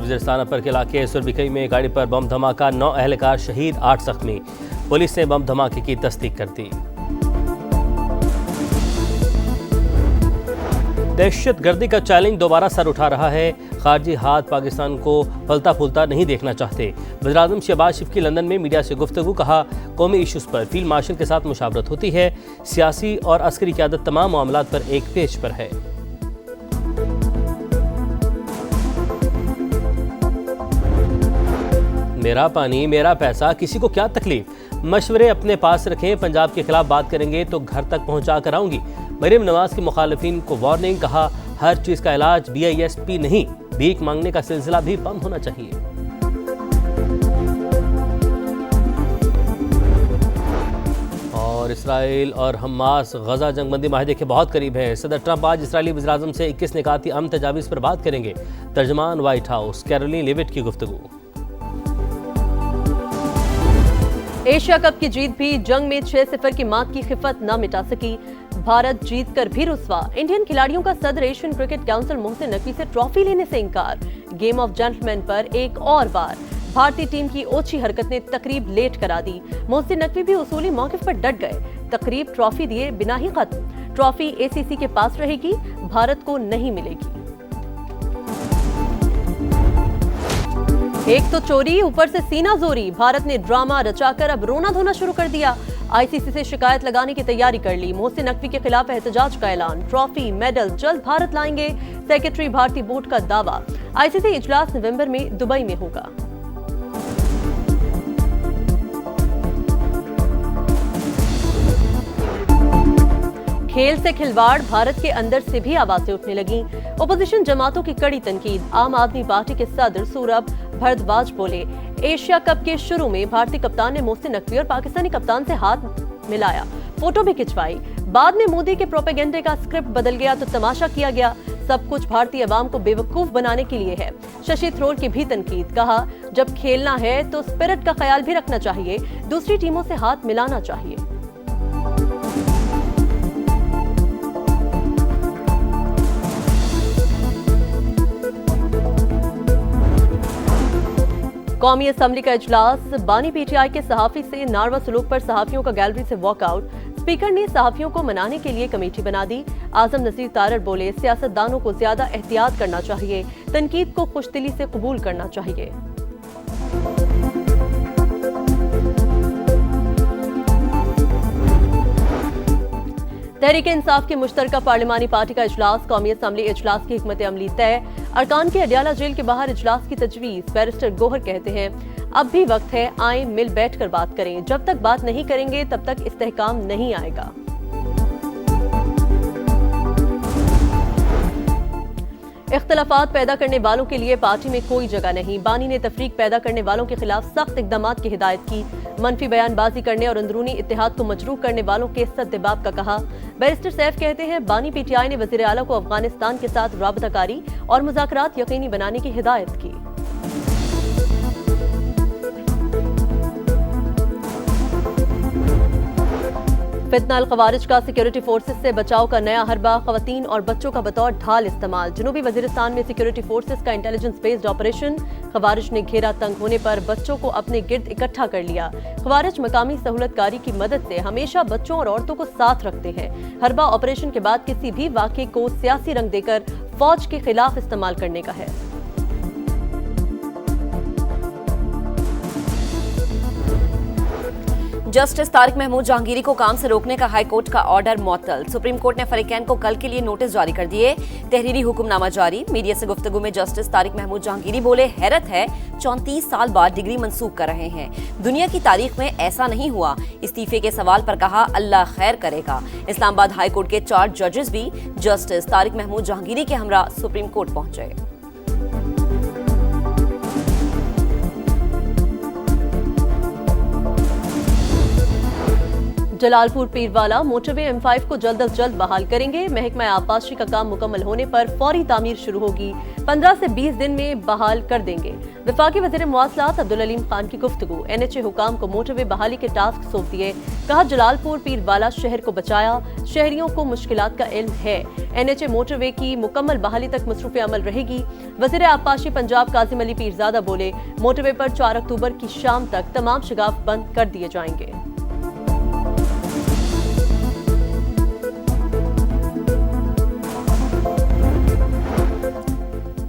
वज़ीरिस्तान अपर के इलाके सुरबिकई में गाड़ी पर बम धमाका, 9 अहलकार शहीद, 8 जख्मी। पुलिस ने बम धमाके की तस्दीक कर दी। दहशतगर्दी का चैलेंज दोबारा सर उठा रहा है। खारजी हाथ पाकिस्तान को फलता फूलता नहीं देखना चाहते। वज़ीर-ए-आज़म शहबाज शरीफ की लंदन में मीडिया से गुफ्तगू, कहा कौमी इशूज़ पर फील्ड मार्शल के साथ मुशावरत होती है। सियासी और अस्करी क़यादत तमाम मामलात पर एक पेज पर है। मेरा पानी मेरा पैसा, किसी को क्या तकलीफ, मशवरे अपने पास रखें। पंजाब के खिलाफ बात करेंगे तो घर तक पहुंचा कर आऊंगी। मरीम नवाज के मुखालिफिन को वार्निंग, कहा हर चीज का इलाज BISP नहीं, भीख मांगने का सिलसिला भी बंद होना चाहिए। और इसराइल और हमास गजा जंगबंदी माहिदे के बहुत करीब है। सदर ट्रंप आज इसराइली वज़ीर-ए-आज़म से 21 निकाती अमन तजावीज़ पर बात करेंगे। तर्जमान व्हाइट हाउस कैरोलिन लेविट की गुफ्तगू। एशिया कप की जीत भी जंग में 6-0 की मात की खिफत न मिटा सकी। भारत जीतकर भी रुस्वा। इंडियन खिलाड़ियों का सदर Asian cricket council Mohsin Naqvi से ट्रॉफी लेने से इनकार। गेम ऑफ जेंटलमैन पर एक और बार भारतीय टीम की ओछी हरकत ने तकरीब लेट करा दी। मोहसिन नकवी भी उसूली मौक़िफ़ पर डट गए। तकरीब ट्रॉफी दिए बिना ही खत्म। ट्रॉफी ACC के पास रहेगी, भारत को नहीं मिलेगी। एक तो चोरी, ऊपर से सीना जोरी। भारत ने ड्रामा रचाकर अब रोना धोना शुरू कर दिया। ICC से शिकायत लगाने की तैयारी कर ली। मोहसिन नकवी के खिलाफ एहतजाज का ऐलान। ट्रॉफी मेडल जल्द भारत लाएंगे, सेक्रेटरी भारतीय बोर्ड का दावा। ICC इजलास नवंबर में दुबई में होगा। खेल से खिलवाड़, भारत के अंदर से भी आवाजें उठने लगी। ओपोजिशन जमातों की कड़ी तनकीद। आम आदमी पार्टी के सदर सूरभ भारद्वाज बोले, एशिया कप के शुरू में भारतीय कप्तान ने मोहसिन नकवी और पाकिस्तानी कप्तान से हाथ मिलाया, फोटो भी खिंचवाई। बाद में मोदी के प्रोपेगेंडे का स्क्रिप्ट बदल गया तो तमाशा किया गया। सब कुछ भारतीय अवाम को बेवकूफ बनाने के लिए है। शशि थरूर की भी तनकीद, कहा जब खेलना है तो स्पिरिट का ख्याल भी रखना चाहिए, दूसरी टीमों से हाथ मिलाना चाहिए। कौमी असम्बली का इजलास। बानी PTI के सहाफी से नारवा सलूक पर सहाफियों का गैलरी से वॉकआउट। स्पीकर ने सहाफियों को मनाने के लिए कमेटी बना दी। आजम नसीर तारड़ बोले, सियासतदानों को ज्यादा एहतियात करना चाहिए, तनकीद को खुशदिली से कबूल करना चाहिए। तहरीक इंसाफ की मुश्तरका पार्लिमानी पार्टी का इजलास। कौमी असम्बली इजलास की हिकमत अमली तय। अरकान के अडियाला जेल के बाहर इजलास की तजवीज। बैरिस्टर गोहर कहते हैं, अब भी वक्त है, आए मिल बैठ कर बात करें। जब तक बात नहीं करेंगे तब तक इस्तेहकाम नहीं आएगा। इख्तलाफात पैदा करने वालों के लिए पार्टी में कोई जगह नहीं। बानी ने तफरीक पैदा करने वालों के खिलाफ सख्त इकदामात की हिदायत की। मनफी बयानबाजी करने और अंदरूनी इत्तेहाद को मजरूह करने वालों के सद्देबाब का कहा। बैरिस्टर सैफ कहते हैं, बानी PTI ने वज़ीर आला को अफगानिस्तान के साथ राबताकारी और मुज़ाकरात यकीनी बनाने की हिदायत की। फितना अल खवारिज का सिक्योरिटी फोर्सेस से बचाव का नया हरबा। खवातीन और बच्चों का बतौर ढाल इस्तेमाल। जनूबी वजीरिस्तान में सिक्योरिटी फोर्सेस का इंटेलिजेंस बेस्ड ऑपरेशन। खवारिज ने घेरा तंग होने पर बच्चों को अपने गिर्द इकट्ठा कर लिया। खवारिज मकामी सहूलतकारी की मदद से हमेशा बच्चों और औरतों को साथ रखते हैं। हरबा ऑपरेशन के बाद किसी भी वाक़े को सियासी रंग देकर फौज के खिलाफ इस्तेमाल करने का है। जस्टिस तारिक महमूद जहांगीरी को काम से रोकने का हाई कोर्ट का ऑर्डर मुअत्तल। सुप्रीम कोर्ट ने फरीकैन को कल के लिए नोटिस जारी कर दिए। तहरीरी हुक्मनामा जारी। मीडिया से गुफ्तगू में जस्टिस तारिक महमूद जहांगीरी बोले, हैरत है 34 साल बाद डिग्री मंसूख कर रहे हैं, दुनिया की तारीख में ऐसा नहीं हुआ। इस्तीफे के सवाल पर कहा, अल्लाह खैर करेगा। इस्लामाबाद हाई कोर्ट के 4 जजेस भी जस्टिस तारिक महमूद जहांगीरी के हमरा सुप्रीम कोर्ट पहुंचे। जलालपुर पीरवाला मोटरवे M5 को जल्द अज जल्द बहाल करेंगे। महकमा आबपाशी का काम मुकम्मल होने पर फौरी तामीर शुरू होगी। 15 से 20 दिन में बहाल कर देंगे। वफाकी वज़ीर मुवासलात अब्दुल अलीम खान की गुफ्तगू। NHA हुकाम को मोटरवे बहाली के टास्क सौंप दिए। कहा जलालपुर पीरवाला शहर को बचाया, शहरियों को मुश्किलात का इल्म है। NHA मोटरवे की मुकम्मल बहाली तक मसरूफ़ अमल रहेगी। वज़ीर आबपाशी पंजाब कासिम अली पीरजादा बोले, मोटरवे पर 4 अक्टूबर की शाम तक तमाम शगाफ बंद कर दिए जाएंगे।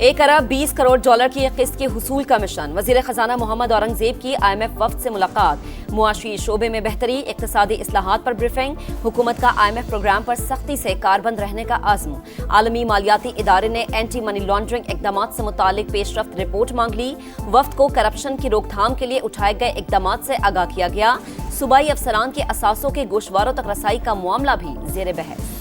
1 अरब 20 करोड़ डॉलर की किस्त के हुसूल का मिशन। वजीर खजाना मोहम्मद औरंगजेब की IMF वफ्द से मुलाकात। मुआशी शोबे में बेहतरी, इक्तिसादी इस्लाहात पर ब्रीफिंग। हुकूमत का IMF प्रोग्राम पर सख्ती से कारबंद रहने का आज़म। आलमी मालियाती इदारे ने एंटी मनी लॉन्ड्रिंग इकदाम से मुतालिक पेशरफ्त रिपोर्ट मांग ली। वफ्द को करप्शन की रोकथाम के लिए उठाए गए इकदाम से आगाह किया गया। सूबाई अफसरान के असासों के गोशवारों तक रसाई का मामला भी जेर बहस।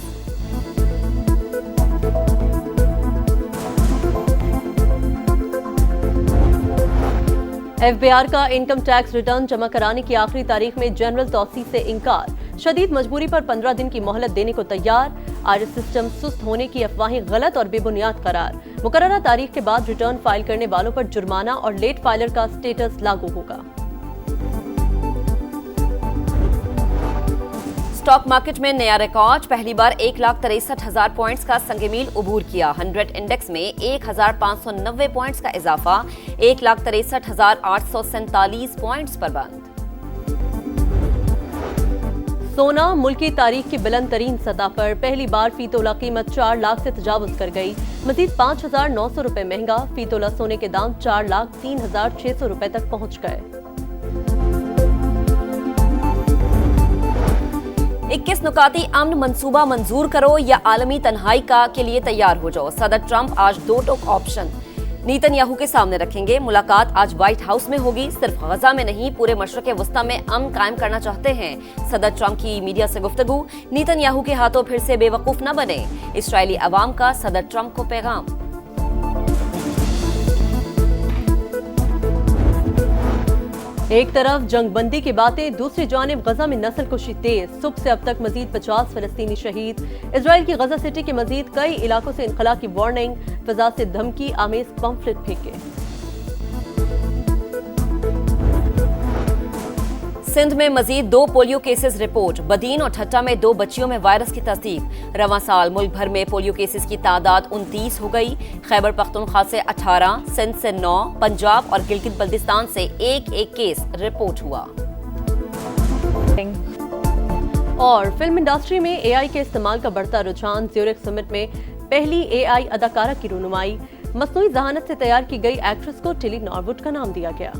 FBI का इनकम टैक्स रिटर्न जमा कराने की आखिरी तारीख में जनरल तौसीफ से इनकार। शदीद मजबूरी पर 15 दिन की मोहलत देने को तैयार। आईआरएस सिस्टम सुस्त होने की अफवाहें गलत और बेबुनियाद करार। मुकर्ररा तारीख के बाद रिटर्न फाइल करने वालों पर जुर्माना और लेट फाइलर का स्टेटस लागू होगा। स्टॉक मार्केट में नया रिकॉर्ड। पहली बार 1,63,000 पॉइंट्स का संगमील उबूर किया। 100 इंडेक्स में 1,590 पॉइंट्स का इजाफा। 1,63,847 पॉइंट्स पर बंद। सोना मुल्की तारीख की बुलंद तरीन सतह पर पहली बार फी तोला कीमत 4 लाख से तजावुज कर गई। मजीद 5,900 रुपए महंगा। फी तोला सोने के दाम 4,03,600 रुपए तक पहुंच गए। 21 नुकाती अमन मंसूबा मंजूर करो या आलमी तन्हाई के लिए तैयार हो जाओ। सदर ट्रंप आज 2 टोक ऑप्शन नेतन्याहू के सामने रखेंगे। मुलाकात आज व्हाइट हाउस में होगी। सिर्फ गजा में नहीं, पूरे मशरक़े वस्ता में अमन कायम करना चाहते हैं। सदर ट्रंप की मीडिया से गुफ्तगू। नेतन्याहू के हाथों फिर से बेवकूफ न बने, इस्राएली अवाम का सदर ट्रंप को पैगाम। एक तरफ जंगबंदी की बातें, दूसरी जानिब गजा में नस्ल कुशी तेज। सुबह से अब तक मजीद 50 फलस्तीनी शहीद। इजराइल की गजा सिटी के मजीद कई इलाकों से इनखला की वार्निंग। फजा से धमकी आमेज पंफलेट फेंके। सिंध में मजीद 2 पोलियो केसेस रिपोर्ट। बदीन और ठट्टा में 2 बच्चियों में वायरस की तस्दीक। रवां साल मुल्क भर में पोलियो केसेस की तादाद 29 हो गई। खैबर पख्तूनख्वा से 18, सिंध से 9, पंजाब और गिलगित बल्तिस्तान से एक केस रिपोर्ट हुआ। और फिल्म इंडस्ट्री में AI के इस्तेमाल का बढ़ता रुझान। ज्यूरिख समिट में पहली AI अदाकारा की रूनुमाई। मसनूई जहानत से तैयार की गई एक्ट्रेस को टिली नॉरवुड का नाम दिया गया।